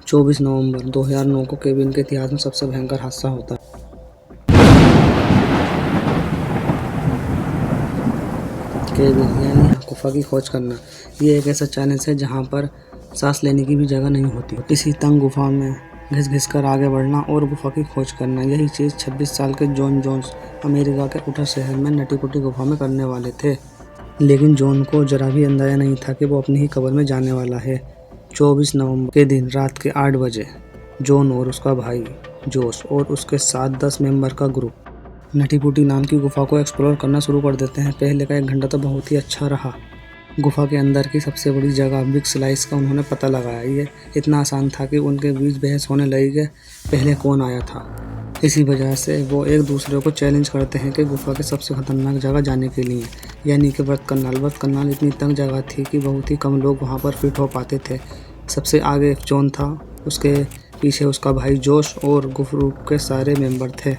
24 नवंबर 2009 को केबिन के इतिहास में सबसे भयंकर हादसा होता है। केबिन यानी गुफा की खोज करना, ये एक ऐसा चैलेंज है जहाँ पर सांस लेने की भी जगह नहीं होती। इसी तंग गुफा में घिस कर आगे बढ़ना और गुफा की खोज करना, यही चीज़ 26 साल के जॉन जोन्स अमेरिका के उटर शहर में नटीपुटी गुफा में करने वाले थे। लेकिन जॉन को जरा भी अंदाजा नहीं था कि वो अपनी ही कब्र में जाने वाला है। 24 नवंबर के दिन रात के 8 बजे जॉन और उसका भाई जोश और उसके साथ 10 मेंबर का ग्रुप नटीपुटी नाम की गुफा को एक्सप्लोर करना शुरू कर देते हैं। पहले का 1 घंटा तो बहुत ही अच्छा रहा। गुफा के अंदर की सबसे बड़ी जगह बिग स्लाइस का उन्होंने पता लगाया। ये इतना आसान था कि उनके बीच बहस होने लगी कि पहले कौन आया था। इसी वजह से वो एक दूसरे को चैलेंज करते हैं कि गुफा के सबसे खतरनाक जगह जाने के लिए, यानी कि बर्थ कनाल इतनी तंग जगह थी कि बहुत ही कम लोग वहाँ पर फिट हो पाते थे। सबसे आगे जॉन था, उसके पीछे उसका भाई जोश और ग्रुप के सारे मेंबर थे।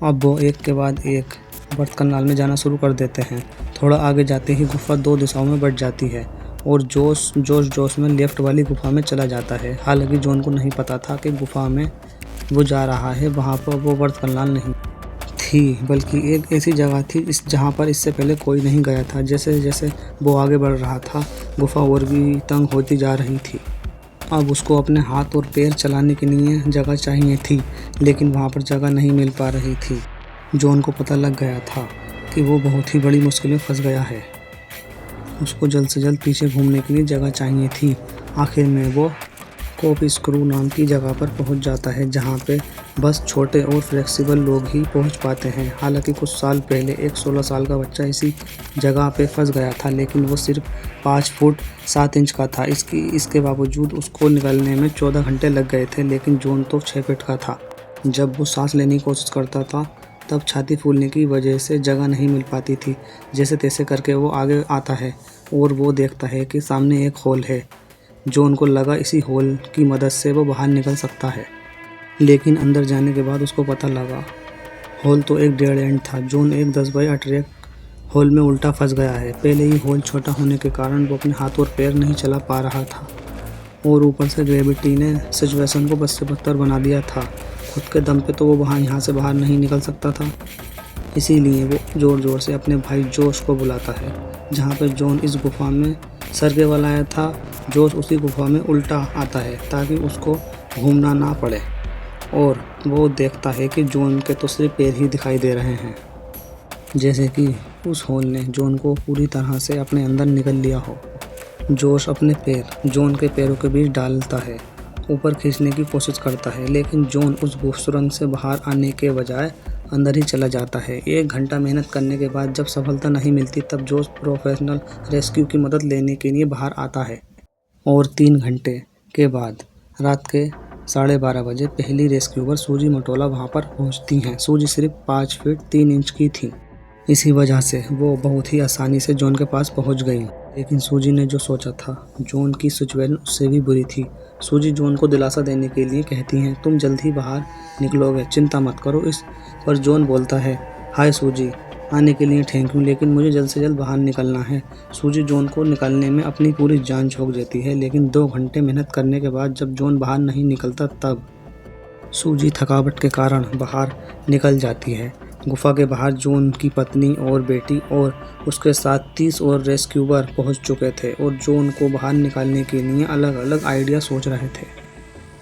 अब वो एक के बाद एक बर्थ कनाल में जाना शुरू कर देते हैं। थोड़ा आगे जाते ही गुफा 2 दिशाओं में बढ़ जाती है और जोश में लेफ्ट वाली गुफा में चला जाता है। हालांकि जॉन को नहीं पता था कि गुफा में वो जा रहा है वहाँ पर वो बर्थ कनाल नहीं थी, बल्कि एक ऐसी जगह थी जहाँ पर इससे पहले कोई नहीं गया था। जैसे जैसे वो आगे बढ़ रहा था, गुफा और भी तंग होती जा रही थी। अब उसको अपने हाथ और पैर चलाने के लिए जगह चाहिए थी, लेकिन वहाँ पर जगह नहीं मिल पा रही थी। जॉन को पता लग गया था कि वो बहुत ही बड़ी मुश्किल में फंस गया है। उसको जल्द से जल्द पीछे घूमने के लिए जगह चाहिए थी। आखिर में वो कोप स्क्रू नाम की जगह पर पहुंच जाता है, जहां पे बस छोटे और फ्लेक्सिबल लोग ही पहुंच पाते हैं। हालांकि कुछ साल पहले एक 16 साल का बच्चा इसी जगह पे फंस गया था, लेकिन वो सिर्फ 5 फुट 7 इंच का था। इसके बावजूद उसको निकलने में 14 घंटे लग गए थे। लेकिन जॉन तो 6 फीट का था। जब वो सांस लेने की कोशिश करता था तब छाती फूलने की वजह से जगह नहीं मिल पाती थी। जैसे तैसे करके वो आगे आता है और वो देखता है कि सामने एक होल है। जॉन को लगा इसी होल की मदद से वो बाहर निकल सकता है, लेकिन अंदर जाने के बाद उसको पता लगा होल तो एक डेड एंड था। जॉन एक 10 बाई 8 होल में उल्टा फंस गया है। पहले ही होल छोटा होने के कारण वो अपने हाथ और पैर नहीं चला पा रहा था और ऊपर से ग्रेविटी ने सिचुएशन को बद से बदतर बना दिया था। खुद के दम पे तो वो यहाँ से बाहर नहीं निकल सकता था। इसीलिए वो जोर जोर से अपने भाई जोश को बुलाता है। जहाँ पे जॉन इस गुफा में सर के बल आया था, जोश उसी गुफा में उल्टा आता है ताकि उसको घूमना ना पड़े। और वो देखता है कि जॉन के तो सिर्फ पैर ही दिखाई दे रहे हैं, जैसे कि उस होल ने जॉन को पूरी तरह से अपने अंदर निकल लिया हो। जोश अपने पैर जॉन के पैरों के बीच डालता है, ऊपर खींचने की कोशिश करता है, लेकिन जॉन उस सुरंग से बाहर आने के बजाय अंदर ही चला जाता है। 1 घंटा मेहनत करने के बाद जब सफलता नहीं मिलती तब जोश प्रोफेशनल रेस्क्यू की मदद लेने के लिए बाहर आता है और 3 घंटे के बाद रात के 12:30 बजे पहली रेस्क्यूअर सूजी मटोला वहां पर पहुंचती हैं। सूजी सिर्फ 5 फीट 3 इंच की थी। इसी वजह से वो बहुत ही आसानी से जॉन के पास पहुंच गई। लेकिन सूजी ने जो सोचा था, जॉन की सिचुएशन उससे भी बुरी थी। सूजी जॉन को दिलासा देने के लिए कहती हैं, तुम जल्द ही बाहर निकलोगे, चिंता मत करो। इस पर जॉन बोलता है, हाय सूजी, आने के लिए थैंक यू, लेकिन मुझे जल्द से जल्द बाहर निकलना है। सूजी जॉन को निकालने में अपनी पूरी जान झोंक देती है, लेकिन 2 घंटे मेहनत करने के बाद जब जॉन बाहर नहीं निकलता तब सूजी थकावट के कारण बाहर निकल जाती है। गुफा के बाहर जॉन की पत्नी और बेटी और उसके साथ 30 और रेस्क्यूअर पहुंच चुके थे और जॉन को बाहर निकालने के लिए अलग अलग आइडिया सोच रहे थे।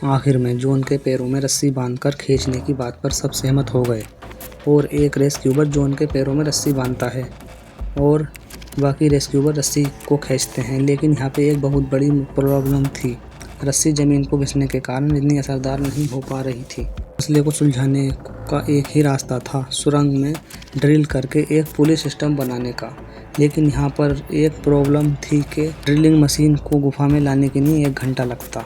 आखिर में जॉन के पैरों में रस्सी बांधकर खींचने की बात पर सब सहमत हो गए और एक रेस्क्यूअर जॉन के पैरों में रस्सी बांधता है और बाकी रेस्क्यूअर रस्सी को खींचते हैं। लेकिन यहाँ पे एक बहुत बड़ी प्रॉब्लम थी। रस्सी ज़मीन को घिसने के कारण इतनी असरदार नहीं हो पा रही थी। मसले को सुलझाने का एक ही रास्ता था, सुरंग में ड्रिल करके एक पुली सिस्टम बनाने का। लेकिन यहाँ पर एक प्रॉब्लम थी कि ड्रिलिंग मशीन को गुफा में लाने के लिए 1 घंटा लगता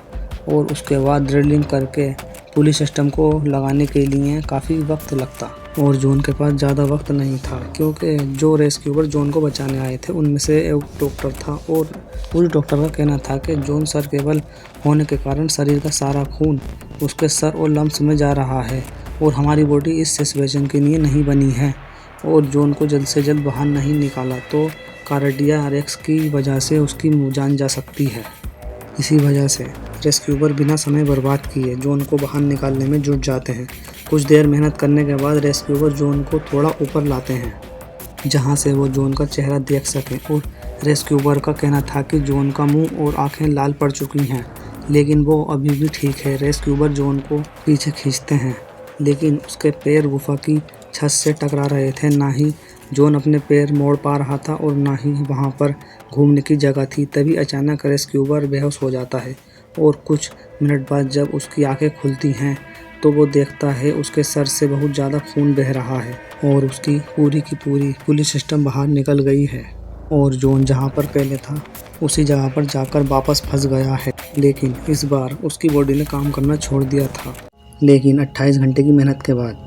और उसके बाद ड्रिलिंग करके पुली सिस्टम को लगाने के लिए काफ़ी वक्त लगता। और जॉन के पास ज़्यादा वक्त नहीं था, क्योंकि जो रेस्क्यूअर जॉन को बचाने आए थे उनमें से एक डॉक्टर था और उस डॉक्टर का कहना था कि जॉन सर केबल होने के कारण शरीर का सारा खून उसके सर और लम्स में जा रहा है और हमारी बॉडी इस सिचुएशन के लिए नहीं बनी है। और जॉन को जल्द से जल्द बाहर नहीं निकाला तो कार्डियक अरेस्ट की वजह से उसकी जान जा सकती है। इसी वजह से रेस्क्यूअर बिना समय बर्बाद किए जॉन को बाहर निकालने में जुट जाते हैं। कुछ देर मेहनत करने के बाद रेस्क्यूअर जॉन को थोड़ा ऊपर लाते हैं, जहां से वो जॉन का चेहरा देख सकें, और रेस्क्यूअर का कहना था कि जॉन का मुंह और आंखें लाल पड़ चुकी हैं, लेकिन वो अभी भी ठीक है। रेस्क्यूअर जॉन को पीछे खींचते हैं, लेकिन उसके पैर गुफा की छत से टकरा रहे थे। ना ही जॉन अपने पैर मोड़ पा रहा था और ना ही वहाँ पर घूमने की जगह थी। तभी अचानक रेस्क्यूअर बेहोश हो जाता है और कुछ मिनट बाद जब उसकी आंखें खुलती हैं तो वो देखता है उसके सर से बहुत ज़्यादा खून बह रहा है और उसकी पूरी की पूरी पुलिस सिस्टम बाहर निकल गई है। और जॉन जहाँ पर पहले था उसी जगह पर जाकर वापस फंस गया है, लेकिन इस बार उसकी बॉडी ने काम करना छोड़ दिया था। लेकिन 28 घंटे की मेहनत के बाद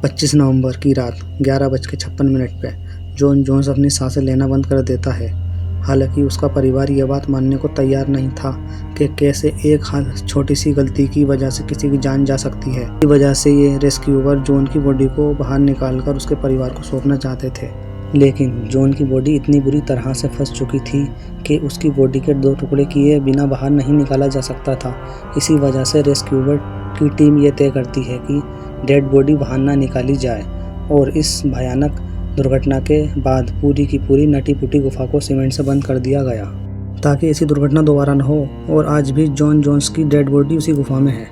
25 नवंबर की रात 11:56 पे जॉन जोन्स अपनी सांसें लेना बंद कर देता है। हालांकि उसका परिवार यह बात मानने को तैयार नहीं था कि कैसे एक छोटी सी गलती की वजह से किसी की जान जा सकती है। इसी वजह से ये रेस्क्यूअर जॉन की बॉडी को बाहर निकालकर उसके परिवार को सौंपना चाहते थे, लेकिन जॉन की बॉडी इतनी बुरी तरह से फंस चुकी थी कि उसकी बॉडी के 2 टुकड़े किए बिना बाहर नहीं निकाला जा सकता था। इसी वजह से रेस्क्यूअर की टीम ये तय करती है कि डेड बॉडी बाहर ना निकाली जाए, और इस भयानक दुर्घटना के बाद पूरी की पूरी नटी पुटी गुफा को सीमेंट से बंद कर दिया गया ताकि ऐसी दुर्घटना दोबारा न हो। और आज भी जॉन जोन्स की डेड बॉडी उसी गुफा में है।